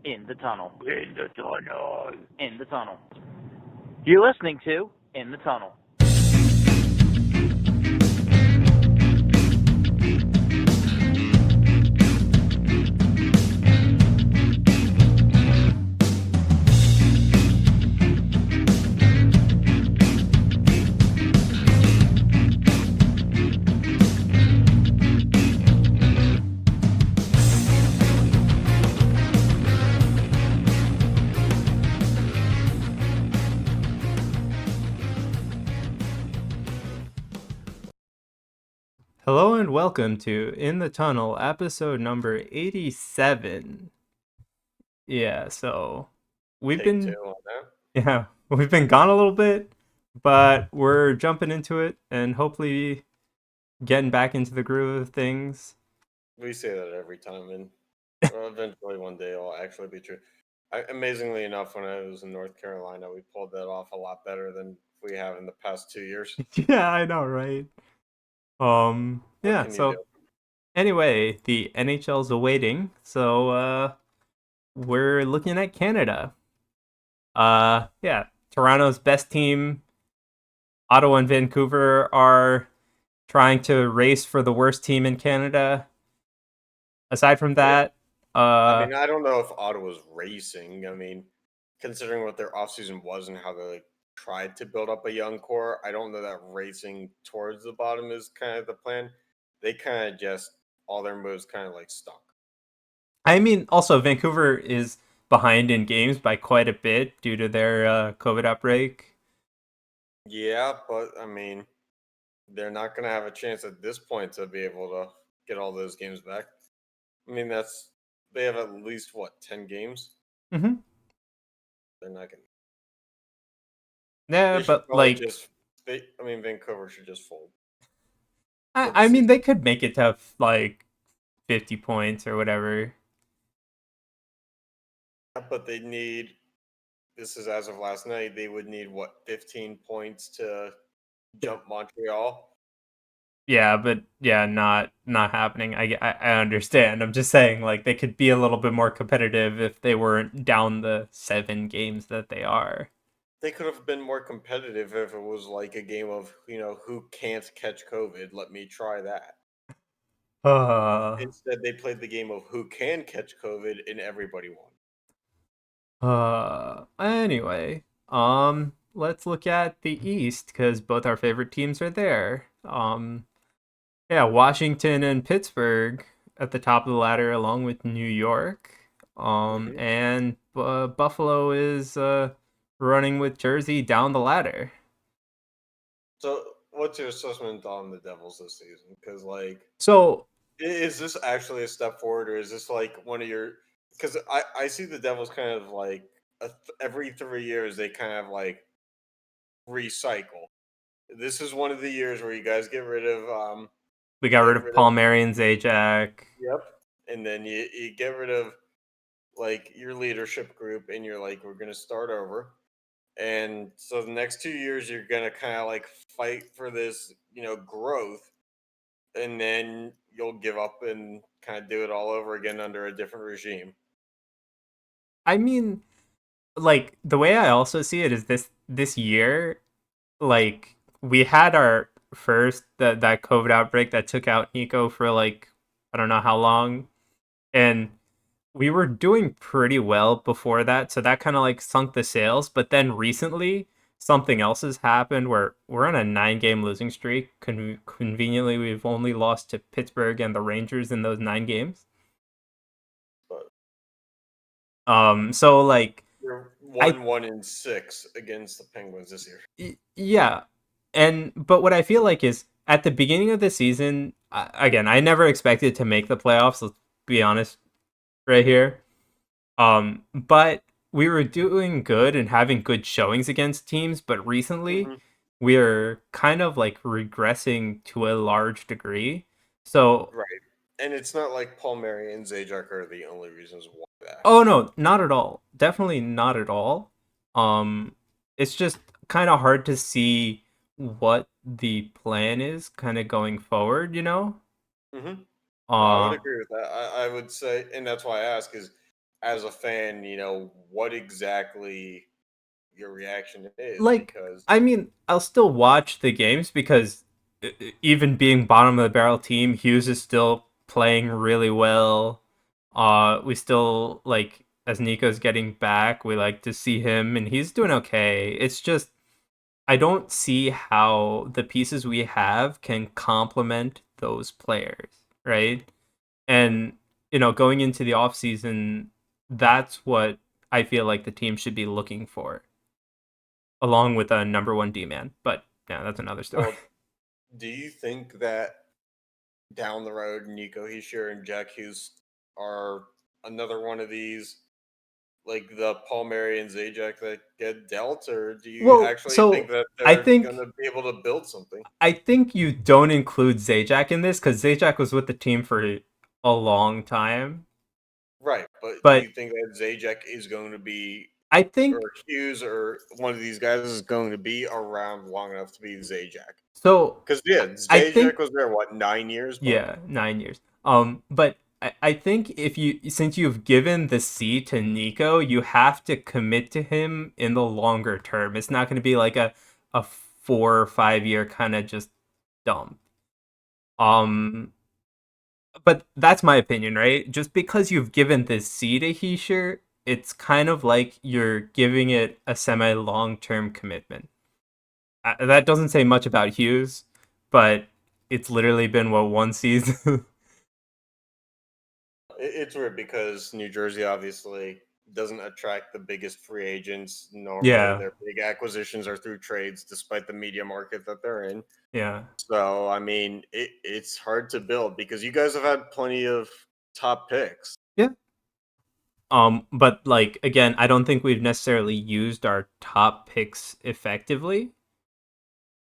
In the tunnel. In the tunnel. In the tunnel. You're listening to In the Tunnel. Hello and welcome to In the Tunnel, episode number 87. Yeah, so we've Take two been on that. yeah, we've been gone a little bit, but we're jumping into it and hopefully getting back into the groove of things. We say that every time, and eventually one day it'll actually be true. Amazingly enough, when I was in North Carolina, we pulled that off a lot better than we have in the past 2 years. Yeah, I know, right? What Yeah, can you do? so anyway, the NHL's awaiting. So we're looking at Canada. Yeah, Toronto's best team, Ottawa and Vancouver are trying to race for the worst team in Canada. Aside from Yeah. that, I uh, mean, I don't know if Ottawa's racing. I mean, considering what their offseason was and how they tried to build up a young core, I don't know that racing towards the bottom is kind of the plan. They kind of just, all their moves kind of like stunk. I mean, also Vancouver is behind in games by quite a bit due to their COVID outbreak. Yeah, but I mean, they're not going to have a chance at this point to be able to get all those games back. I mean, they have at least what 10 games. Hmm. They're not going. Yeah, They should but probably like, just. I mean, Vancouver should just fold for the I mean, season. they could make it to like 50 points or whatever. But they need. This is as of last night. They would need what 15 points to jump Montreal. Yeah, but yeah, not happening. I understand. I'm just saying, like, they could be a little bit more competitive if they weren't down the 7 games that they are. They could have been more competitive if it was like a game of who can't catch COVID. Let me try that. Uh, Instead, they played the game of who can catch COVID, and everybody won. anyway, let's look at the East because both our favorite teams are there. Yeah, Washington and Pittsburgh at the top of the ladder, along with New York. Hmm. And Buffalo is running with Jersey down the ladder. So, what's your assessment on the Devils this season? Because, like, So, is this actually a step forward, or is this like one of your? Because I see the Devils kind of like every 3 years they kind of like recycle. This is one of the years where you guys get rid of we got rid of Palmieri and Zajac. yep, and then you get rid of like your leadership group, and you're like, we're gonna start over. And so the next 2 years, you're gonna kind of like fight for this, growth, and then you'll give up and kind of do it all over again under a different regime. I mean, like the way I also see it is this year, like we had our first that COVID outbreak that took out Nico for like I don't know how long, and we were doing pretty well before that, so that kind of like sunk the sails. But then recently, something else has happened where we're on a 9 game losing streak. Conveniently, we've only lost to Pittsburgh and the Rangers in those 9 games. But So like you're I 1-1-6 against the Penguins this year. yeah, and but what I feel like is at the beginning of the season, again, I never expected to make the playoffs. Let's be honest, right here. But we were doing good and having good showings against teams, but recently Hmm. we're kind of like regressing to a large degree. So, Right, and it's not like Palmieri and Zajac are the only reasons why that oh happened. no, not at all. Definitely not at all. Um, it's just kind of hard to see what the plan is kind of going forward, you know? Hmm. No, I would Uh, agree with that. I would say, and that's why I ask is as a fan, what exactly your reaction is, Like, because I mean, I'll still watch the games because even being bottom of the barrel team, Hughes is still playing really well. We still like as Nico's getting back, we like to see him and he's doing okay. It's just I don't see how the pieces we have can complement those players, right? And going into the off season, that's what I feel like the team should be looking for, along with a number one D man. But yeah, that's another story. well, do you think that down the road, Nico Heischer and Jack Hughes are another one of these, like the Palmieri and Zajac that get dealt, or do you Well, actually think so that I they're going think to be able to build something? I think you don't include Zajac in this because Zajac was with the team for a long time. Right, but do But you think that Zajac is going to be, I or think Hughes, or one of these guys is going to be around long enough to be Zajac? so. Because yeah, I think Zajac was there what 9 years, but yeah, 9 years. But I think if since you've given the C to Nico, you have to commit to him in the longer term. It's not going to be like a 4 or 5 year kind of just dump. Um, but that's my opinion, right? Just because you've given this C to Heisher, it's kind of like you're giving it a semi long term commitment. That doesn't say much about Hughes, but it's literally been what, one season. it's weird because New Jersey obviously doesn't attract the biggest free agents. Normally, Yeah, their big acquisitions are through trades, despite the media market that they're in. yeah. So, I mean, it's hard to build because you guys have had plenty of top picks. Yeah. But like again, I don't think we've necessarily used our top picks effectively.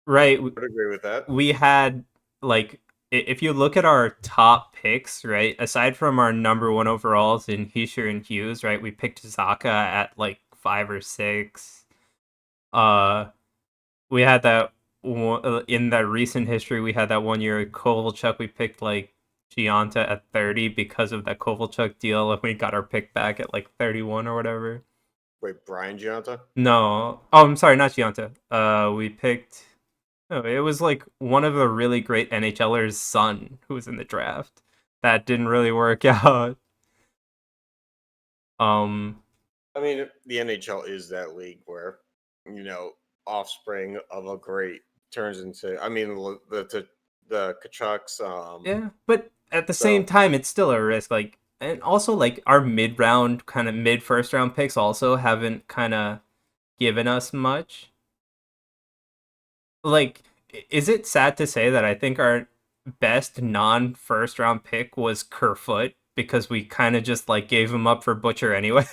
Right? I would agree with that. We had like if you look at our top picks, right, aside from our number one overalls in Heisher and Hughes, right, we picked Zaka at like 5 or 6. Uh, we had that in that recent history. We had that one year at Kovalchuk. We picked like Gianta at 30 because of that Kovalchuk deal, and we got our pick back at like 31 or whatever. Wait, Brian Gianta? No. Oh, I'm sorry, not Gianta. We picked. Oh, it was like one of the really great NHLers' son who was in the draft. That didn't really work out. Um, I mean, the NHL is that league where, offspring of a great turns into. I mean, the Kachucks. yeah, but at the same So time, it's still a risk. Like, and also like our mid round, kind of mid first round picks also haven't kind of given us much. Like, is it sad to say that I think our best non first round pick was Kerfoot because we kind of just like gave him up for Butcher anyway?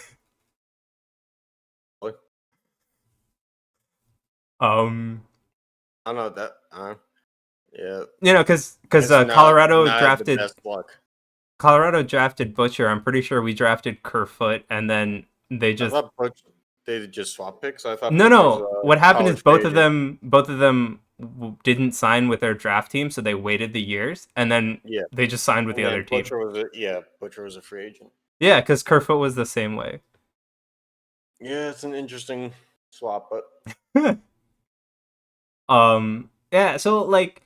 um, I don't know that. Yeah, because it's not the best luck. Colorado drafted Butcher. I'm pretty sure we drafted Kerfoot, and then they I just thought Butch they just swap picks. I thought no Butcher was no. a What happened is college free agent. both of them didn't sign with their draft team, so they waited the years, and then Yeah, they just signed with and the other then team. Butcher was a free agent. Yeah, because Kerfoot was the same way. Yeah, it's an interesting swap, but Yeah, so like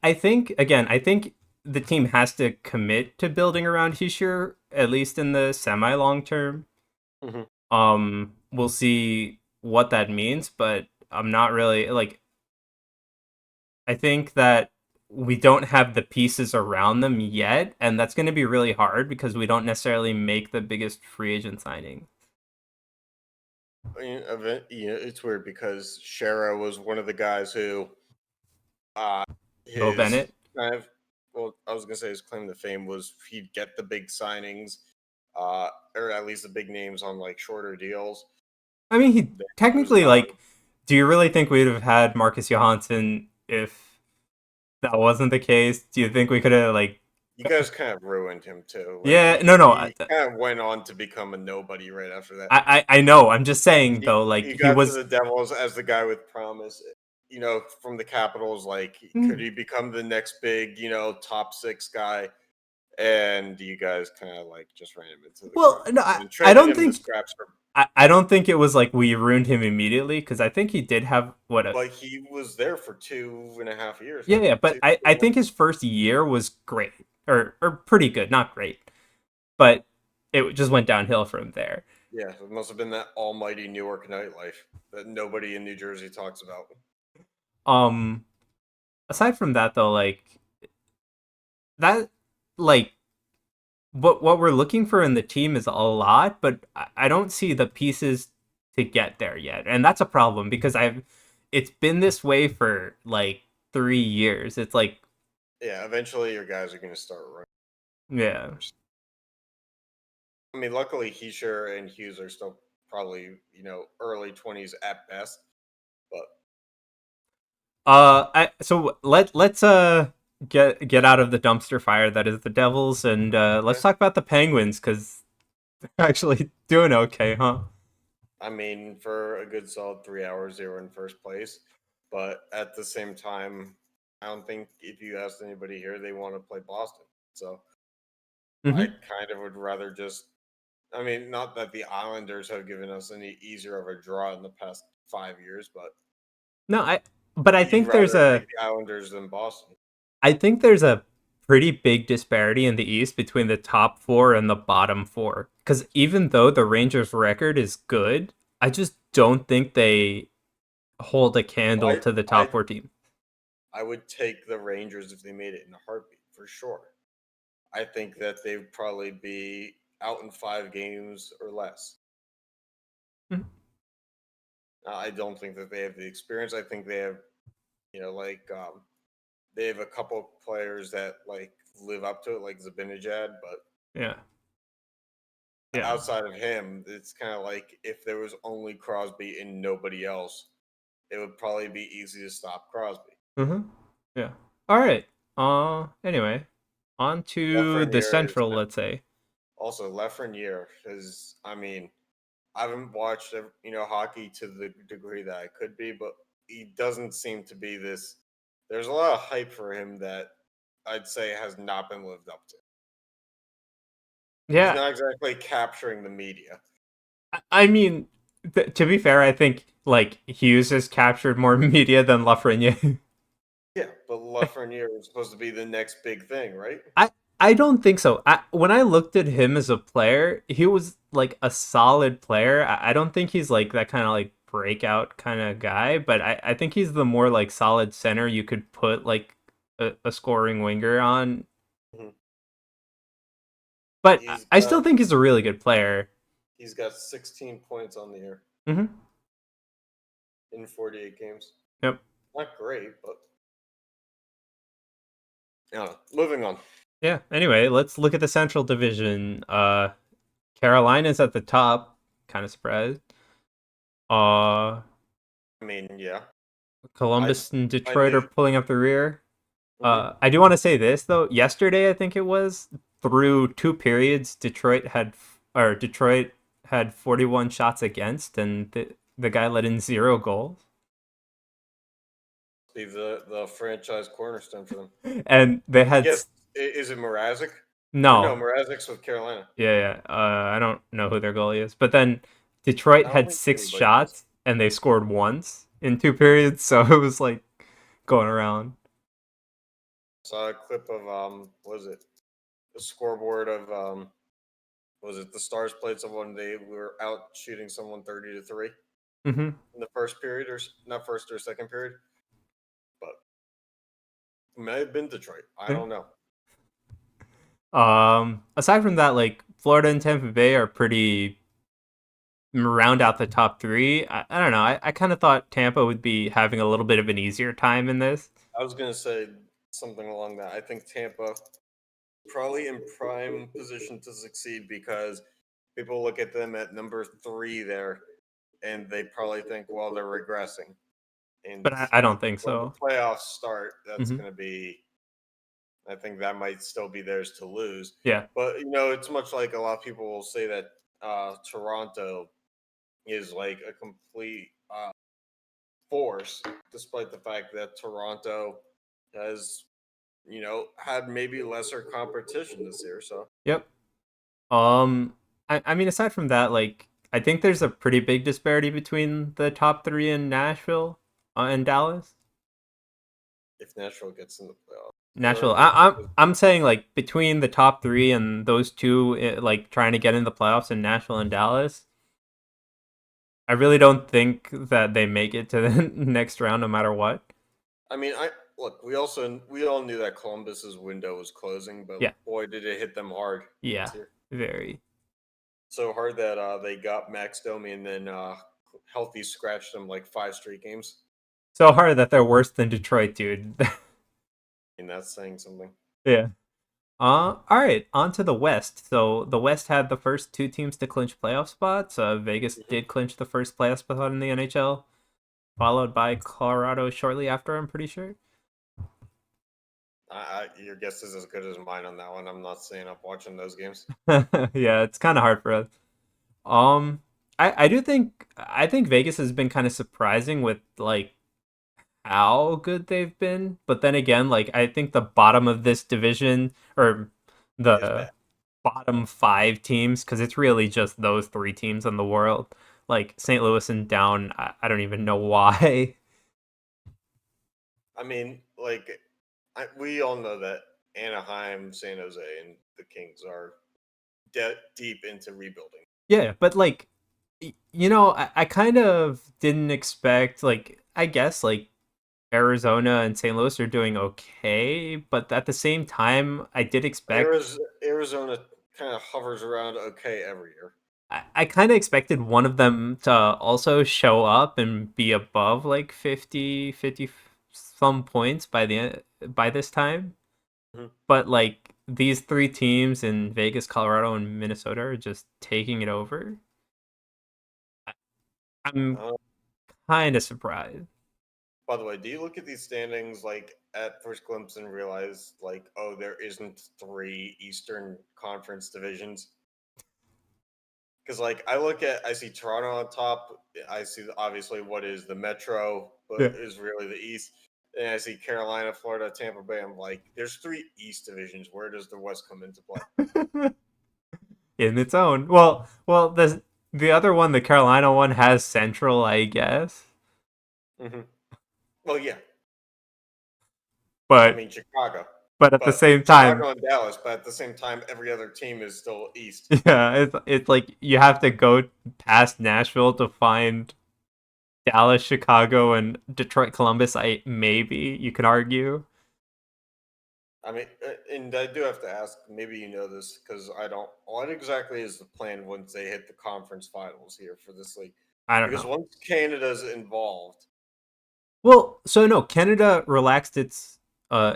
I think again, I think the team has to commit to building around Hischier at least in the semi long term. mhm. We'll see what that means, but I'm not really like I think that we don't have the pieces around them yet, and that's going to be really hard because we don't necessarily make the biggest free agent signing. It's weird because Shara was one of the guys who, uh, Will his Bennett. kind of, well, I was gonna say his claim to fame was he'd get the big signings, or at least the big names on like shorter deals. I mean, he Then he was technically gone. like. Do you really think we'd have had Marcus Johansson if that wasn't the case? Do you think we could have like? You guys kind of ruined him too. Like Yeah, no, no. he kind of went on to become a nobody right after that. I know. I'm just saying He though, like he he got to was. the Devils as the guy with promise. From the Capitals, like could Mm, he become the next big, top 6 guy? and you guys kind of like just ran him into the Well, ground no, and I traded don't him to think scraps for. I don't think it was like we ruined him immediately because I think he did have Like he was there for 2.5 years, yeah, right? yeah, but I think his first year was great or pretty good, not great, but it just went downhill from there. Yeah, it must have been that almighty New York nightlife that nobody in New Jersey talks about. Um, aside from that though, like that, like what we're looking for in the team is a lot, but I don't see the pieces to get there yet, and that's a problem because it's been this way for like 3 years. It's like Yeah, eventually your guys are going to start running. yeah. I mean, luckily Heischer and Hughes are still probably early 20s at best, but So let's get out of the dumpster fire that is the Devils, and let's okay. talk about the Penguins because they're actually doing okay, huh? I mean, for a good solid 3 hours, they were in first place. But at the same time, I don't think if you asked anybody here, they want to play Boston. So I Mm-hmm. kind of would rather just. I mean, not that the Islanders have given us any easier of a draw in the past 5 years, but No, but you'd rather take the Islanders than Boston. I think there's a pretty big disparity in the East between the top four and the bottom four. Because even though the Rangers' record is good, I just don't think they hold a candle I to the I top four team. I would take the Rangers if they made it in a heartbeat for sure. I think that they'd probably be out in 5 games or less. Mhm. I don't think that they have the experience. I think they have, like they have a couple players that like live up to it, like Zabinajad. But Yeah. Yeah. outside of him, it's kind of like if there was only Crosby and nobody else, it would probably be easy to stop Crosby. Mm-hmm. Yeah. All right. Anyway, on to the Lafreniere is Central, let's say. also Lafreniere is. I mean, I haven't watched hockey to the degree that I could be, but he doesn't seem to be this. There's a lot of hype for him that I'd say has not been lived up to. He's Yeah. not exactly capturing the media. I mean, to be fair, I think like Hughes has captured more media than Lafreniere. Yeah, but Lafreniere is supposed to be the next big thing, right? I I don't think so. When I looked at him as a player, he was like a solid player. I don't think he's like that kind of like breakout kind of guy, but I think he's the more like solid center you could put like a scoring winger on. Mhm. But He's I got still think he's a really good player. he's got 16 points on the year Hmm. in 48 games. Yep. Not great, but yeah. Moving on. Yeah. Anyway, let's look at the Central Division. Carolina's at the top. Kind of surprised. Uh, I mean, yeah. I Columbus and I Detroit are knew. pulling up the rear. Mhm. I do want to say this though. Yesterday, I think it was through two periods, Detroit had 41 shots against, and the guy let in 0 goals. Be the franchise cornerstone for them. And they had Yes, is it Mrazek? Or no, no, Mrazek's with Carolina. yeah, yeah. I don't know who their goalie is, but then Detroit I don't had think 6 anybody does. shots and they scored once in two periods, so it was like going around. Saw a clip of what was it? The scoreboard of was it the Stars played someone, they were out shooting someone 30-3 Hmm. in the first period, or not first or second period, but it may have been Detroit. I Yeah. don't know. Aside from that, like Florida and Tampa Bay are pretty round out the top three. I don't know. I kind of thought Tampa would be having a little bit of an easier time in this. I was gonna say something along that. I think Tampa probably in prime position to succeed because people look at them at number 3 there and they probably think, well, they're regressing. And But I don't think when the so. playoffs start, that's Hmm. going to be, I think that might still be theirs to lose. Yeah. But, it's much like a lot of people will say that Toronto is like a complete force, despite the fact that Toronto has had maybe lesser competition this year. So Yep. I mean, aside from that, like, I think there's a pretty big disparity between the top three in Nashville and Dallas. if Nashville gets in the playoffs, Nashville. or I'm saying like between the top three and those two, like trying to get in the playoffs in Nashville and Dallas. I really don't think that they make it to the next round, no matter what. I mean, I look. We all knew that Columbus's window was closing, but Yeah. boy, did it hit them hard. Yeah, this year. very. So hard that they got Max Domi and then healthy scratched them like 5 straight games. So hard that they're worse than Detroit, dude. And that's saying something. Yeah. All right, on to the West. So the West had the first two teams to clinch playoff spots. Vegas did clinch the first playoff spot in the NHL, followed by Colorado shortly after, I'm pretty sure. Your guess is as good as mine on that one. I'm not staying up watching those games. Yeah, it's kind of hard for us. Um, I think Vegas has been kind of surprising with like how good they've been, but then again, like I think the bottom of this division or It's the bad. bottom five teams, because it's really just those three teams in the world. Like St. Louis and down, I don't even know why. I mean, like, we all know that Anaheim, San Jose, and the Kings are deep into rebuilding. Yeah, but like, I kind of didn't expect, like, I guess, like, Arizona and St. Louis are doing okay, but at the same time, I did expect Arizona kind of hovers around okay every year. I kind of expected one of them to also show up and be above like 50 some points by this time. Mhm. But like these three teams in Vegas, Colorado, and Minnesota are just taking it over. I'm Uh, kind of surprised. by the way, do you look at these standings like at first glimpse and realize like, oh, there isn't 3 Eastern Conference divisions? Because like I see Toronto on top. I see obviously what is the Metro, but Yeah. is really the East. And I see Carolina, Florida, Tampa Bay. I'm like, there's 3 East divisions. Where does the West come into play? In its own. Well, the other one, the Carolina one, has Central, I guess. Mm-hmm. Well, yeah. I But mean Chicago, at the but same time, Chicago and Dallas. But at the same time, every other team is still East. yeah, it's like you have to go past Nashville to find Dallas, Chicago, and Detroit, Columbus. I maybe you could argue. I mean, and I do have to ask. Maybe you know this because I don't. What exactly is the plan once they hit the conference finals here for this league? I don't Because know. once Canada's involved, Well, so no, Canada relaxed its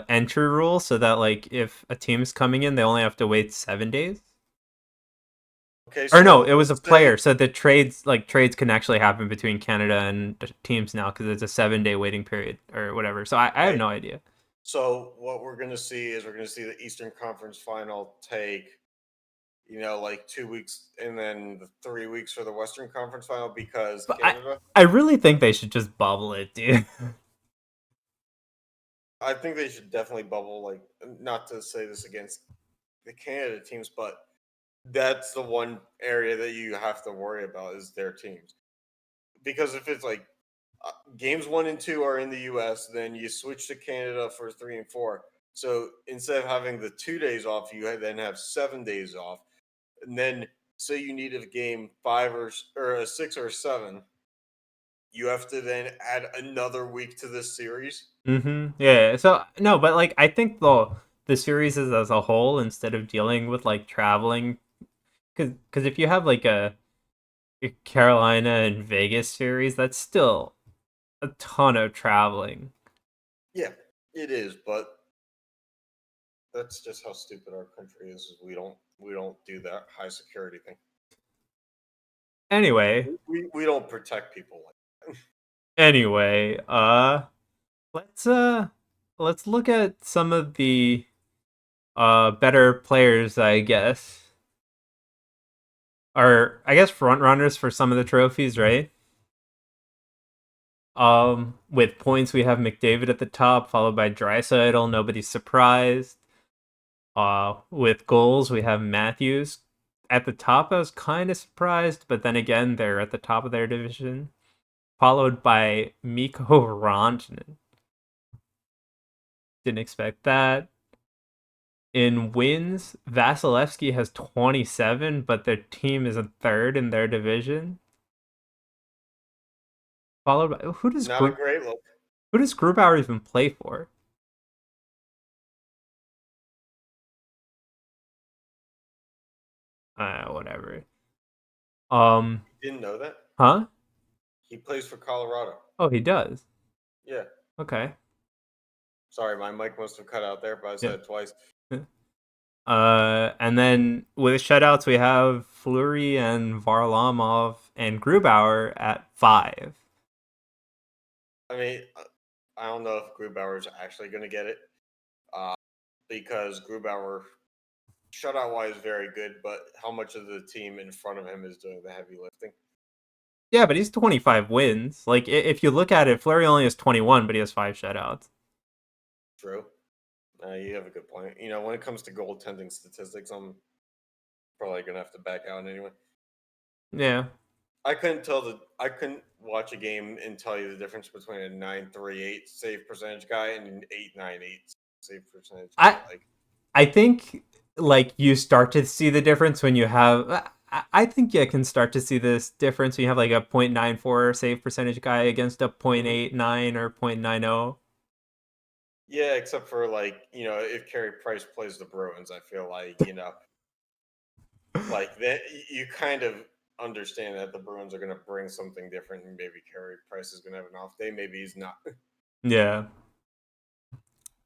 entry rule so that like if a team's coming in, they only have to wait 7 days. okay, Or no, so it was a let's say player. So the trades can actually happen between Canada and the teams now because it's a 7 day waiting period or whatever. So I have okay, no idea. so what we're gonna see is we're gonna see the Eastern Conference final take like 2 weeks, and then the 3 weeks for the Western Conference final because But Canada. I really think they should just bubble it, dude. I think they should definitely bubble. Like, not to say this against the Canada teams, but that's the one area that you have to worry about is their teams. Because if it's like games 1 and 2 are in the U.S., then you switch to Canada for 3 and 4. So instead of having the 2 days off, you then have 7 days off, and then say you need a game 5 or a 6 or a 7, you have to then add another week to this series. Yeah. So no, but like I think the series is as a whole instead of dealing with like traveling, because if you have like a Carolina and Vegas series, that's still a ton of traveling. Yeah, it is, but that's just how stupid our country is. We don't do that high security thing. Anyway, We don't protect people like that. anyway, let's uh let's look at some of the better players, I guess. Or I guess front runners for some of the trophies, right? With points, we have McDavid at the top, followed by Draisaitl. Nobody's surprised. With goals, we have Matthews at the top. I was kind of surprised, but then again, they're at the top of their division, followed by Mikko Rantanen. Didn't expect that. In wins, Vasilevsky has 27, but their team is a third in their division. Followed by Not a great look. who does Grubauer even play for? Whatever. Didn't know that? Huh? He plays for Colorado. Oh, he does. Yeah. Okay. Sorry, my mic must have cut out there, but I said it twice. And then with shutouts, we have Fleury and Varlamov and Grubauer at 5. I mean, I don't know if Grubauer's actually going to get it, because Grubauer, shutout wise, very good, but how much of the team in front of him is doing the heavy lifting? Yeah, but he's 25 wins. Like, if you look at it, Fleury only has 21, but he has 5 shutouts. True. You have a good point. You know, when it comes to goaltending statistics, I'm probably going to have to back out anyway. Yeah. I couldn't watch a game and tell you the difference between a 938 save percentage guy and an 898 save percentage guy. I think like you start to see the difference when you have. I think you can start to see this difference when you have like a .94 save percentage guy against a .89 or .90. Yeah, except for if Carey Price plays the Bruins, I feel like like that you kind of understand that the Bruins are going to bring something different, and maybe Carey Price is going to have an off day. Maybe he's not. Yeah.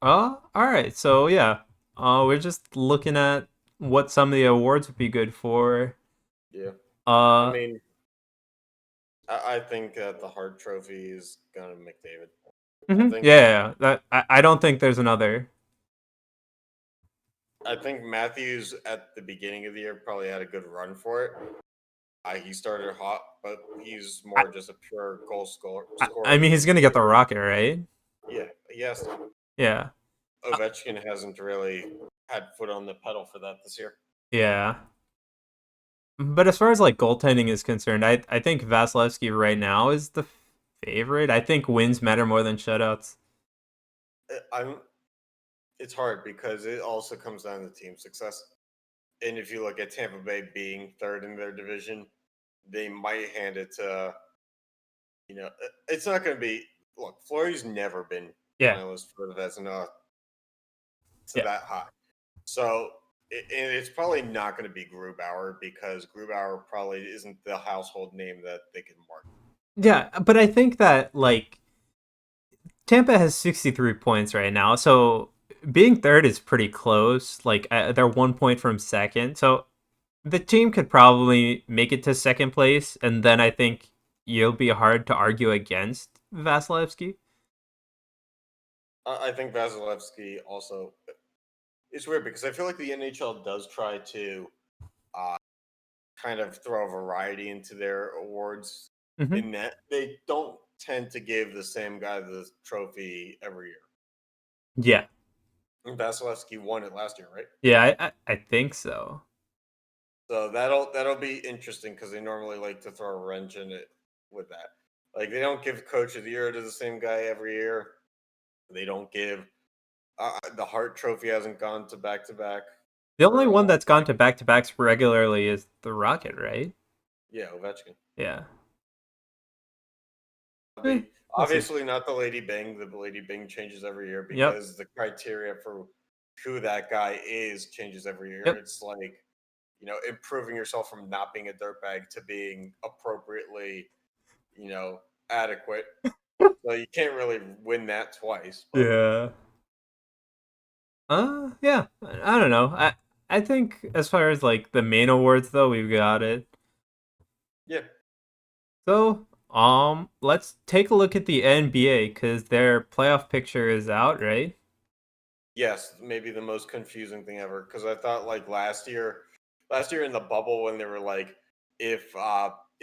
All right. So yeah, we're just looking at what some of the awards would be good for. Yeah. I Uh, mean, I think that the Hart Trophy is going to McDavid. I think yeah. That I don't think there's another. I think Matthews at the beginning of the year probably had a good run for it. He started hot, but he's more just a pure goal scorer. I mean, he's gonna get the Rocket, right? Yeah, yes. Yeah. Ovechkin hasn't really had foot on the pedal for that this year. Yeah. But as far as like goaltending is concerned, I think Vasilevsky right now is the favorite. I think wins matter more than shutouts. I'm. It's hard because it also comes down to team success. And if you look at Tampa Bay being third in their division, they might hand it to. It's not going to be. Look, Fleury's never been Yeah. finalist for the Vezina to Yeah. that high. So and it's probably not going to be Grubauer because Grubauer probably isn't the household name that they can market. Yeah, but I think that like Tampa has 63 points right now, so being third is pretty close. Like they're 1 point from second, so the team could probably make it to second place, and then I think you'll be hard to argue against Vasilevsky. I think Vasilevsky also. It's weird because I feel like the NHL does try to kind of throw a variety into their awards in that they don't tend to give the same guy the trophy every year. Yeah. And Vasilevsky won it last year, right? Yeah, I think so. So that'll be interesting because they normally like to throw a wrench in it with that. Like they don't give Coach of the Year to the same guy every year. They don't give the Hart Trophy hasn't gone to back to back. The only one that's gone to back-to-backs regularly is the Rocket, right? Yeah, Ovechkin. Yeah. Obviously not the Lady Bing. The Lady Bing changes every year because the criteria for who that guy is changes every year. Yep. It's like, improving yourself from not being a dirtbag to being appropriately, adequate. So you can't really win that twice. But Yeah. Yeah. I don't know. I think as far as like the main awards though, we've got it. yeah. So, let's take a look at the NBA because their playoff picture is out, right? Yes, maybe the most confusing thing ever. Because I thought like last year in the bubble when they were like, if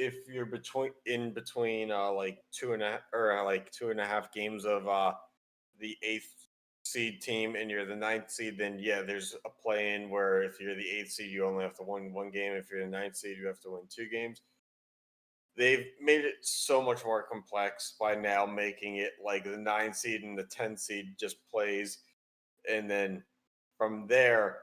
if you're between like 2.5 games of the eighth seed team and you're the ninth seed, then yeah, there's a play in where if you're the eighth seed, you only have to win one game. If you're the ninth seed, you have to win two games. They've made it so much more complex by now making it like the 9 seed and the 10 seed just plays, and then from there,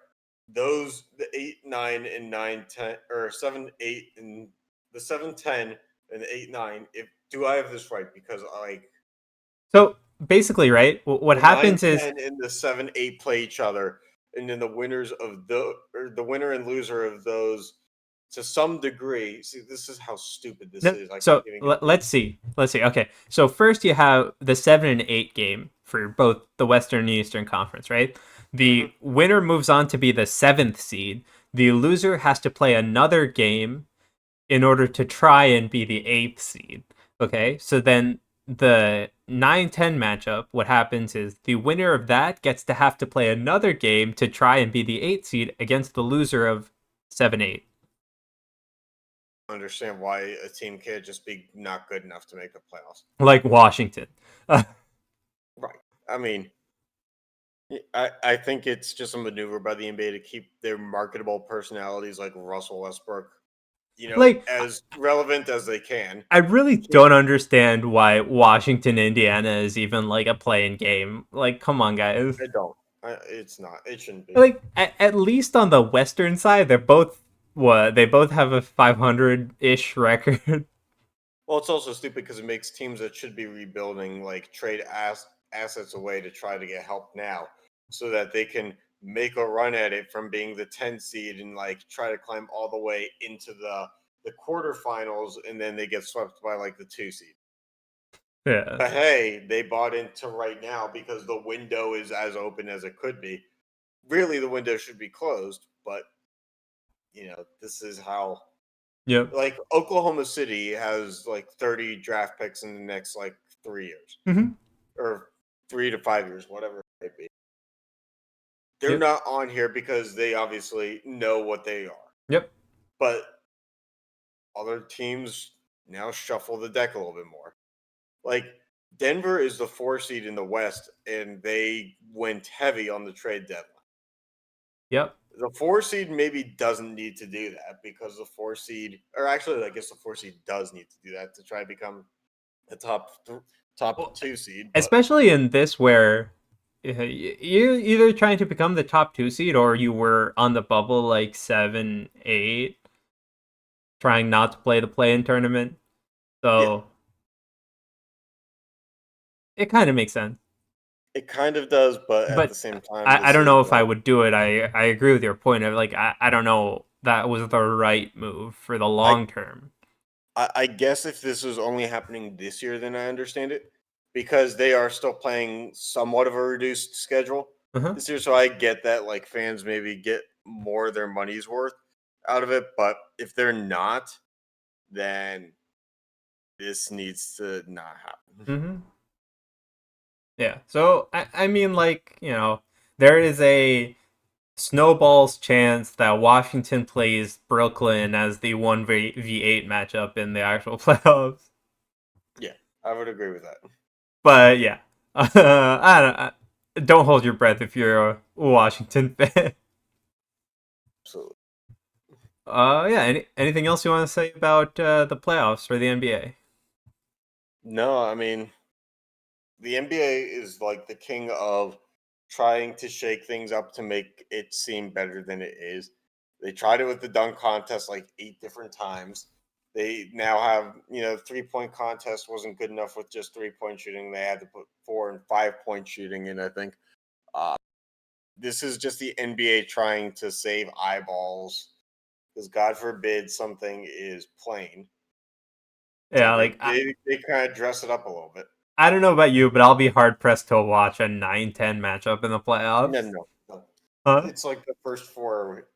the 8, 9, and 9, 10, or 7, 8, and the 7, 10, and the 8, 9. If do I have this right? Because like So basically, right, what the 9, happens is 10, and the 7, 8 play each other, and then the winner and loser of those, to some degree. See, this is how stupid this no, is. I so can't even get. let's see. Okay, so first you have the 7 and 8 game for both the Western and Eastern Conference, right? Mhm. The winner moves on to be the seventh seed. The loser has to play another game in order to try and be the eighth seed. Okay, so then the 9-10 matchup, what happens is the winner of that gets to have to play another game to try and be the eighth seed against the loser of 7-8. Understand why a team can't just be not good enough to make the playoffs. Like Washington. Right. I mean, I think it's just a maneuver by the NBA to keep their marketable personalities like Russell Westbrook, Like, as relevant as they can. I really Keep, don't understand why Washington, Indiana is even like a playing game. Like, come on, guys. I don't. It's not. It shouldn't be. Like, at least on the Western side, they're both what? They both have a 500-ish record. Well, it's also stupid because it makes teams that should be rebuilding like trade assets away to try to get help now, so that they can make a run at it from being the 10 seed and like try to climb all the way into the quarterfinals, and then they get swept by like the 2 seed. Yeah. But hey, they bought into right now because the window is as open as it could be. Really, the window should be closed, but this is how. Yep. Like Oklahoma City has like 30 draft picks in the next like 3 years Mm-hmm. or 3 to 5 years, whatever it may be. They're Yep. not on here because they obviously know what they are, Yep. but other teams now shuffle the deck a little bit more. Like Denver is the 4 seed in the West, and they went heavy on the trade deadline. Yep. The 4 seed maybe doesn't need to do that because the 4 seed, or actually, I guess the 4 seed does need to do that to try to become the top Well, 2 seed. But especially in this where you're either trying to become the top 2 seed or you were on the bubble like 7, 8, trying not to play the play-in tournament. yeah, So it kind of makes sense. it kind of does. But at the But same time, I this don't is know if I like would do it. I agree with your point of like I don't know that was the right move for the I, long term. I guess if this was only happening this year, then I understand it because they are still playing somewhat of a reduced schedule Uh-huh. this year. So I get that like fans maybe get more of their money's worth out of it. But if they're not, then this needs to not happen. Mm-hmm. Yeah. So I mean like, there is a snowball's chance that Washington plays Brooklyn as the 1v8 matchup in the actual playoffs. Yeah, I would agree with that. But yeah. Don't hold your breath if you're a Washington fan. Absolutely. Yeah, anything else you want to say about the playoffs or the NBA? No, I mean, the NBA is like the king of trying to shake things up to make it seem better than it is. They tried it with the dunk contest like 8 different times. They now have, 3 point contest wasn't good enough with just 3 point shooting. They had to put 4 and 5 point shooting in, I think. Uh, this is just the NBA trying to save eyeballs because God forbid something is plain. So Yeah, they, like they, they kind of dress it up a little bit. I don't know about you, but I'll be hard pressed to watch a 9-10 matchup in the No, playoffs. no, no. Huh? It's like the first four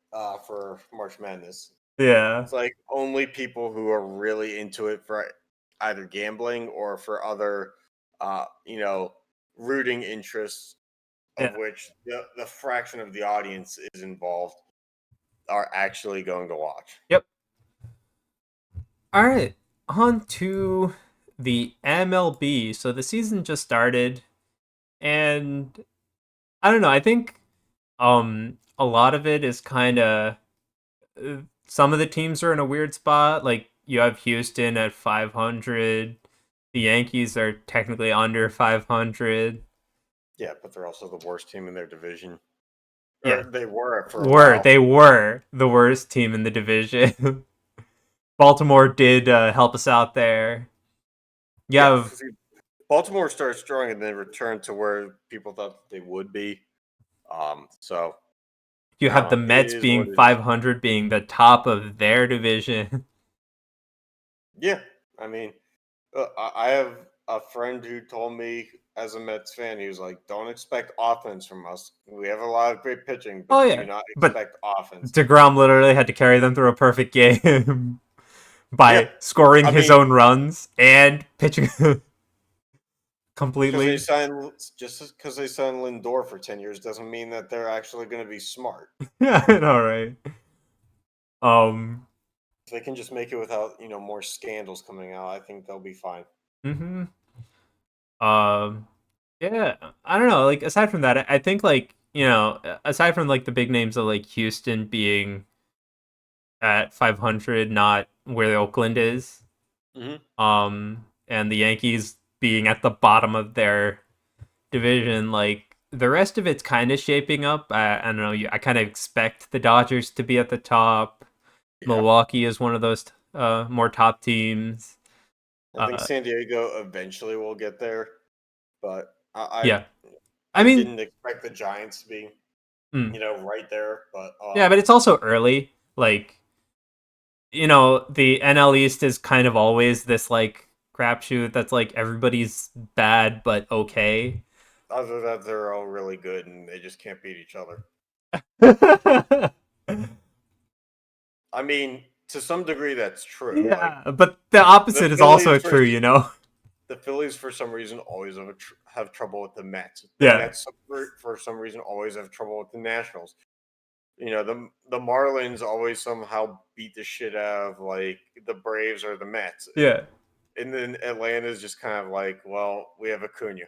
for March Madness. Yeah. It's like only people who are really into it for either gambling or for other, uh, you know, rooting interests, of Yeah. which the fraction of the audience is involved, are actually going to watch. Yep. All right, on to the MLB. So the season just started, and I don't know. I think a lot of it is kind of some of the teams are in a weird spot. Like you have Houston at 500. The Yankees are technically under 500. Yeah, but they're also the worst team in their division. Yeah, Or they were for a while. they were the worst team in the division. Baltimore did help us out there. You Yeah, have Baltimore started strong and then returned to where people thought they would be. So you I don't have the know. It Mets is what being it is. 500, being the top of their division. Yeah, I mean, I have a friend who told me as a Mets fan, he was like, "Don't expect offense from us. We have a lot of great pitching, Oh but do yeah, not but expect offense." DeGrom literally had to carry them through a perfect game Yeah, by scoring I his mean, own runs and pitching because they completely. signed just because they signed Lindor for 10 years doesn't mean that they're actually going to be smart. Yeah, I know, right? Um, If they can just make it without more scandals coming out, I think they'll be fine. hmm um, yeah, I don't know. Like aside from that, I think like aside from like the big names of like Houston being at 500, not where Oakland is, Hmm. and the Yankees being at the bottom of their division, like the rest of it's kind of shaping up. I don't know. I kind of expect the Dodgers to be at the top. Yeah, Milwaukee is one of those more top teams. I think Uh, San Diego eventually will get there, but yeah, I I mean, didn't expect the Giants to be mm, right there. But yeah, but it's also early. Like the NL East is kind of always this like crapshoot that's like everybody's bad but okay. other than that, they're all really good and they just can't beat each other. I mean, to some degree, that's true. Like Yeah, but the the opposite is also Phillies for true, you know? the Phillies for some reason always have trouble with the Mets. The Yeah. Mets for some reason always have trouble with the Nationals. The Marlins always somehow beat the shit out of like the Braves or the Mets. Yeah. And then Atlanta's just kind of like, well, we have Acuna.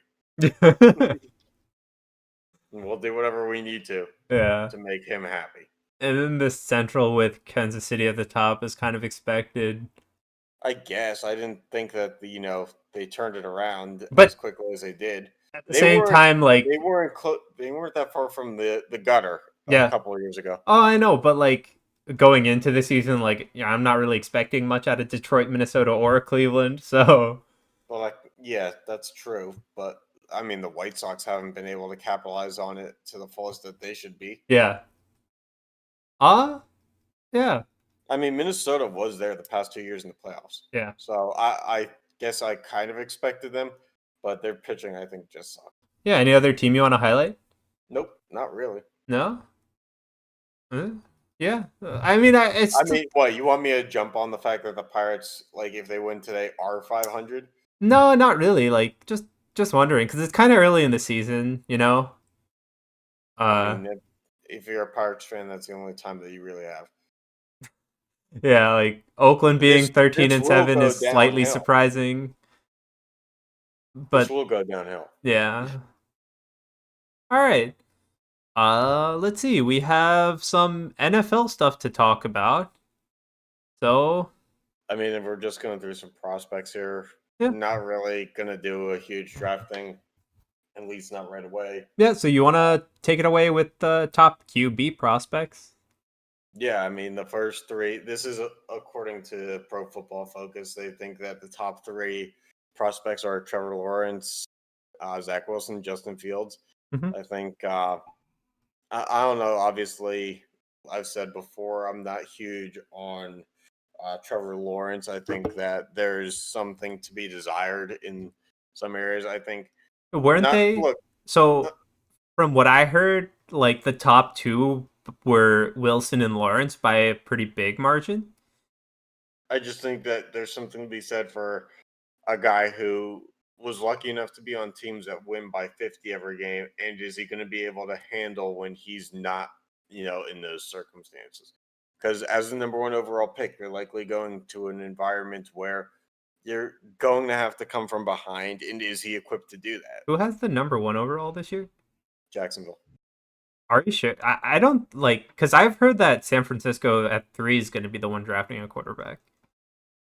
And we'll do whatever we need Yeah. to make him happy. And then the Central with Kansas City at the top is kind of expected. I guess I didn't think that they turned it around as But quickly as they did. at the They same weren't time, like, they weren't that far from the gutter a yeah. couple of years ago. Oh, I know, but like going into the season, like, I'm not really expecting much out of Detroit, Minnesota, or Cleveland. So, Well, like yeah, that's true, but I mean the White Sox haven't been able to capitalize on it to the fullest that they should be. yeah. Yeah. I mean Minnesota was there the past 2 years in the playoffs, Yeah. so I guess I kind of expected them, but their pitching I think just sucked. Yeah. Any other team you want to highlight? Nope, not really. No? Yeah. I mean, I it's mean, what you want me to jump on the fact that the Pirates, like, if they win today, are 500? no, not really. Like, just wondering because it's kind of early in the season, you know. I Uh, mean, if you're a Pirates fan, that's the only time that you really have. yeah, like Oakland being This 13 this and will 7 go is slightly downhill. surprising, This but will go downhill. yeah. All right. Let's see. We have some NFL stuff to talk about. So, I mean, if we're just going through some prospects here, yeah. not really going to do a huge draft thing, at least not right away. Yeah, so you want to take it away with the top QB prospects? Yeah, I mean, the first three, this is according to Pro Football Focus. They think that the top three prospects are Trevor Lawrence, Zach Wilson, Justin Fields. Mhm. I think I don't know. Obviously, I've said before I'm not huge on Trevor Lawrence. I think that there's something to be desired in some areas. I think Weren't not they? look. So, Not, from what I heard, like the top two were Wilson and Lawrence by a pretty big margin. I just think that there's something to be said for a guy who was lucky enough to be on teams that win by 50 every game, and is he going to be able to handle when he's not, in those circumstances? Because as the number 1 overall pick, you're likely going to an environment where you're going to have to come from behind, and is he equipped to do that? Who has the number 1 overall this year? Jacksonville. Are you sure? I don't like, because I've heard that San Francisco at 3 is going to be the one drafting a quarterback.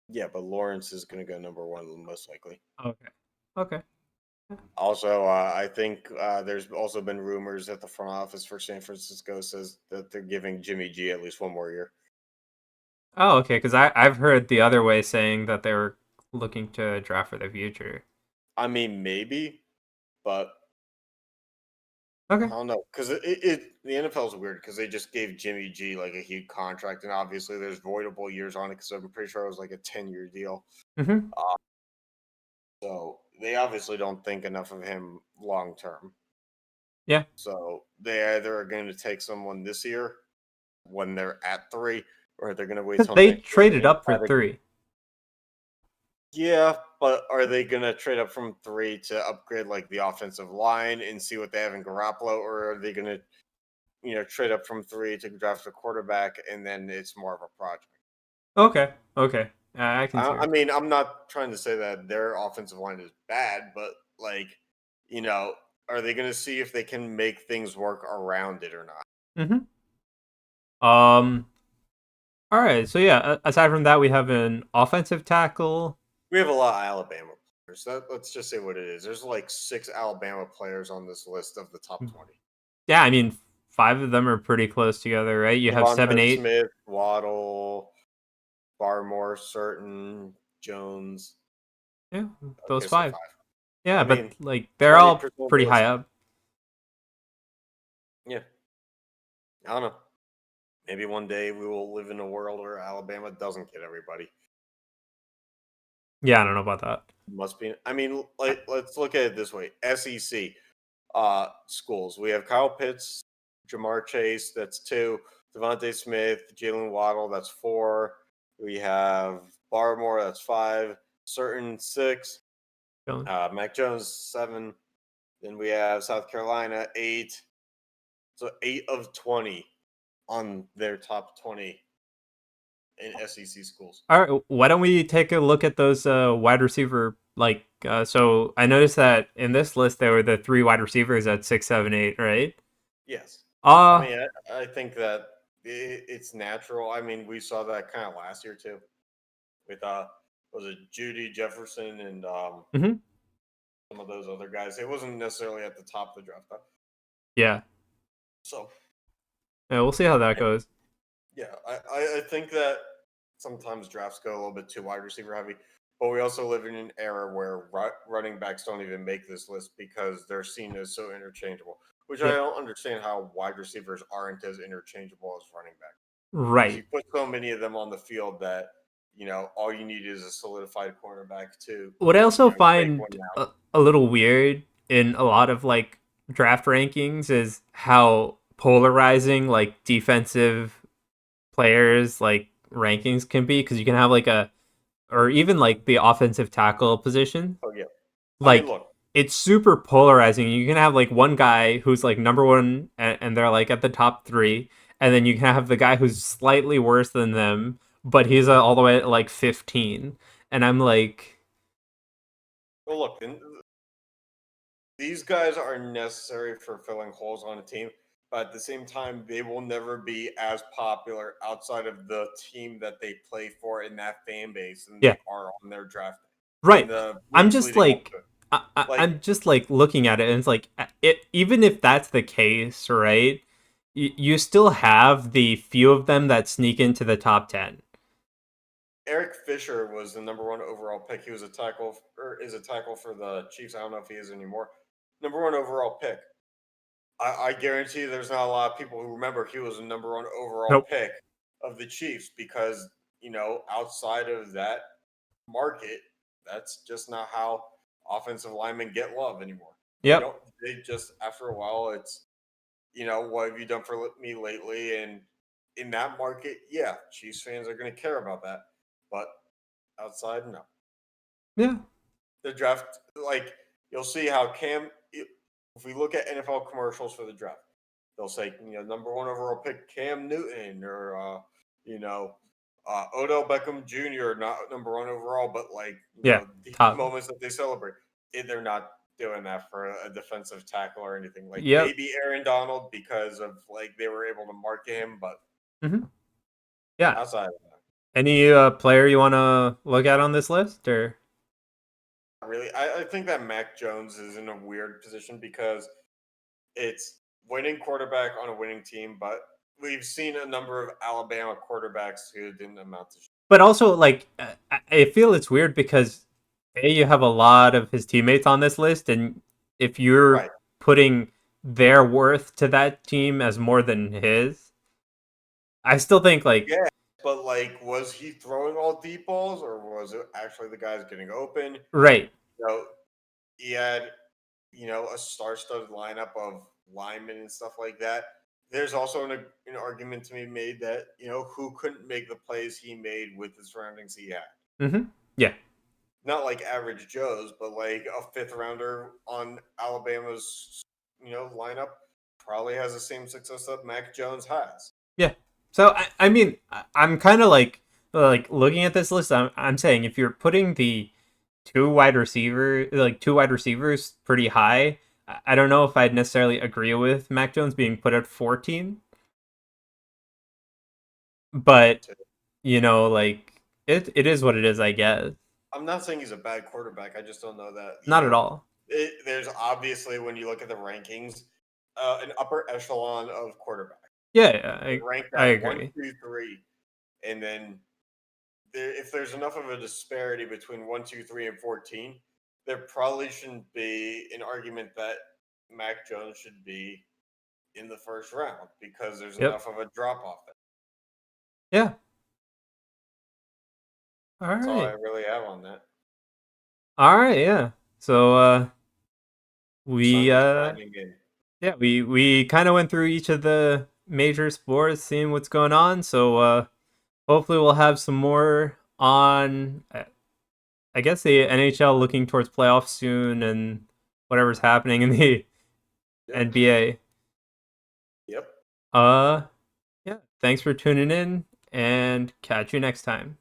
Yeah, but Lawrence is going to go number 1 most likely. Okay. Also, I think there's also been rumors that the front office for San Francisco says that they're giving Jimmy G at least 1 more year. Oh, okay, because I've heard the other way, saying that they were looking to draft for the future. I mean, maybe, but Okay. I don't know, because the NFL is weird because they just gave Jimmy G like a huge contract, and obviously there's voidable years on it because I'm pretty sure it was like a 10-year deal. Mm-hmm. So they obviously don't think enough of him long term. Yeah. So they either are going to take someone this year when they're at 3, or they're going to wait till They next year traded and up for try to- 3. Yeah, but are they going to trade up from 3 to upgrade like the offensive line and see what they have in Garoppolo, or are they going to trade up from 3 to draft a quarterback and then it's more of a project? Okay. I can see. I mean, I'm not trying to say that their offensive line is bad, but you know, are they going to see if they can make things work around it or not? Mm-hmm. All right. So yeah, aside from that, we have an offensive tackle. We have a lot of Alabama players. Let's just say what it is. There's like 6 Alabama players on this list of the top 20. Yeah, I mean, 5 of them are pretty close together, right? You have 7, Devonta 8. Smith, Waddle, Barmore, Certain, Jones. Yeah, Okay, those so 5. 5. Yeah, I but mean, like they're all 20% of pretty the high list. up. Yeah. I don't know. Maybe one day we will live in a world where Alabama doesn't get everybody. Yeah, I don't know about that. Must be. I mean, let's look at it this way: SEC schools. We have Kyle Pitts, Jamar Chase. That's 2. Devontae Smith, Jalen Waddle. That's 4. We have Barmore. That's 5. Certain 6. Jones. Mac Jones 7. Then we have South Carolina 8. So 8 of 20 on their top 20 in SEC schools. All right, why don't we take a look at those wide receiver? So I noticed that in this list there were the 3 wide receivers at 6, 7, 8, right? Yes. I Uh mean, I think that it's natural. I mean, we saw that kind of last year too, with was it Judy Jefferson and mhm. some of those other guys. It wasn't necessarily at the top of the draft, though. Yeah. So Yeah, we'll see how that goes. yeah, I think that sometimes drafts go a little bit too wide receiver heavy, but we also live in an era where running backs don't even make this list because they're seen as so interchangeable. Which I Yeah. don't understand how wide receivers aren't as interchangeable as running backs. Because you Right. put so many of them on the field that all you need is a solidified cornerback to What I also take find one out. a little weird in a lot of like draft rankings is how polarizing like defensive players like rankings can be, because you can have like a, or even like the offensive tackle position, Oh yeah, I mean, like look, it's super polarizing. You can have like one guy who's like number 1 and they're like at the top 3, and then you can have the guy who's slightly worse than them, but he's all the way at like 15, and I'm like, well, look, these guys are necessary for filling holes on a team, but at the same time, they will never be as popular outside of the team that they play for in that fan base than yeah, they are on their draft in right. the I'm weeks just leading up like, to it. Like I'm just like looking at it, and it's like, even if that's the case, right? You still have the few of them that sneak into the top 10. Eric Fisher was the number 1 overall pick. He was a tackle, or is a tackle for the Chiefs. I don't know if he is anymore. Number 1 overall pick. I guarantee there's not a lot of people who remember he was a number 1 overall Nope. pick of the Chiefs because outside of that market, that's just not how offensive linemen get love anymore. They Yep. don't. They just after a while, it's what have you done for me lately? And in that market, yeah, Chiefs fans are going to care about that, but outside, no. Yeah. The draft, like you'll see how if we look at NFL commercials for the draft, they'll say number 1 overall pick Cam Newton or You know, Odell Beckham Jr. not number one overall, but like Yeah, these top. moments that they celebrate, they're not doing that for a defensive tackle or anything. Like Yep. maybe Aaron Donald because of like they were able to market him, but Yeah. outside of that, Any player you want to look at on this list, or? really, I think that Mac Jones is in a weird position because it's winning quarterback on a winning team, but we've seen a number of Alabama quarterbacks who didn't amount to. But also, like, I feel it's weird because you have a lot of his teammates on this list, and if you're Right. putting their worth to that team as more than his, I still think like Yeah, but like, was he throwing all deep balls, or was it actually the guys getting open? right. He had a star-studded lineup of linemen and stuff like that. There's also an argument to be made that who couldn't make the plays he made with the surroundings he had. Yeah. Not like average Joes, but like a fifth rounder on Alabama's lineup probably has the same success that Mac Jones has. Yeah. So I mean, I'm kind of like looking at this list. I'm saying if you're putting the two wide receivers pretty high, I don't know if I'd necessarily agree with Mac Jones being put at 14, but like it is what it is, I guess. I'm not saying he's a bad quarterback. I just don't know that Not at all. there's obviously when you look at the rankings, an upper echelon of quarterback. Yeah, Ranked I at one, agree. 2, 3, and then if there's enough of a disparity between 1, 2, 3, and 14, there probably shouldn't be an argument that Mac Jones should be in the first round because there's Yep. enough of a drop off there. Yeah. All That's all I right. really have on that. All right. Yeah. So we Sun's shining in. yeah, we kind of went through each of the major sports, seeing what's going on. So hopefully we'll have some more on. I guess the NHL looking towards playoffs soon, and whatever's happening in the Yep. NBA. Yep. Yeah. Thanks for tuning in, and catch you next time.